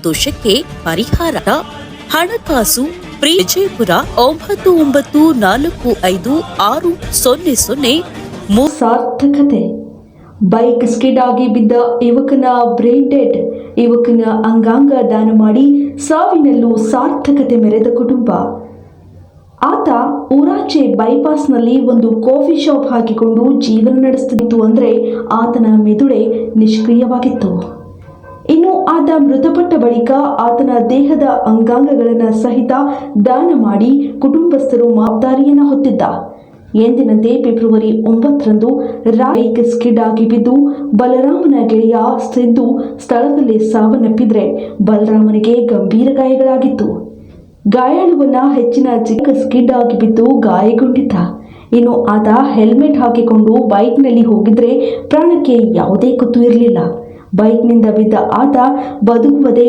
ದೋಷಕ್ಕೆ ಪರಿಹಾರ ಹಣಕಾಸು ವಿಜಯಪುರ 99456000 ಸಾರ್ಥಕತೆ. ಬೈಕ್ ಸ್ಕಿಡ್ ಆಗಿ ಬಿದ್ದ ಯುವಕನ ಬ್ರೈನ್ ಡೆಡ್. ಯುವಕನ ಅಂಗಾಂಗ ದಾನ ಮಾಡಿ ಸಾವಿನಲ್ಲೂ ಸಾರ್ಥಕತೆ ಮೆರೆದ ಕುಟುಂಬ. ಆತ ಊರಾಚೆ ಬೈಪಾಸ್ನಲ್ಲಿ ಒಂದು ಕಾಫಿ ಶಾಪ್ ಹಾಕಿಕೊಂಡು ಜೀವನ ನಡೆಸುತ್ತಿತ್ತು. ಅಂದರೆ ಆತನ ಮೆದುಳೆ ನಿಷ್ಕ್ರಿಯವಾಗಿತ್ತು. ಇನ್ನು ಆತ ಮೃತಪಟ್ಟ ಬಳಿಕ ಆತನ ದೇಹದ ಅಂಗಾಂಗಗಳನ್ನು ಸಹಿತ ದಾನ ಮಾಡಿ ಕುಟುಂಬಸ್ಥರು ಜವಾಬ್ದಾರಿಯನ್ನು ಹೊತ್ತಿದ್ದ. ಎಂದಿನಂತೆ ಫೆಬ್ರವರಿ 9ರಂದು ಬೈಕ್ ಸ್ಕಿಡ್ ಆಗಿ ಬಿದ್ದು ಬಲರಾಮನ ಗೆಳೆಯ ಸಿದ್ದು ಸ್ಥಳದಲ್ಲೇ ಸಾವನ್ನಪ್ಪಿದ್ರೆ ಬಲರಾಮನಿಗೆ ಗಂಭೀರ ಗಾಯಗಳಾಗಿತ್ತು. ಗಾಯಾಳುವನ್ನ ಹೆಚ್ಚಿನ ಸ್ಕಿಡ್ ಆಗಿ ಬಿದ್ದು ಗಾಯಗೊಂಡಿದ್ದ. ಇನ್ನು ಆತ ಹೆಲ್ಮೆಟ್ ಹಾಕಿಕೊಂಡು ಬೈಕ್ನಲ್ಲಿ ಹೋಗಿದ್ರೆ ಪ್ರಾಣಕ್ಕೆ ಯಾವುದೇ ಕುತ್ತು ಇರಲಿಲ್ಲ. ಬೈಕ್ನಿಂದ ಬಿದ್ದ ಆತ ಬದುಕುವುದೇ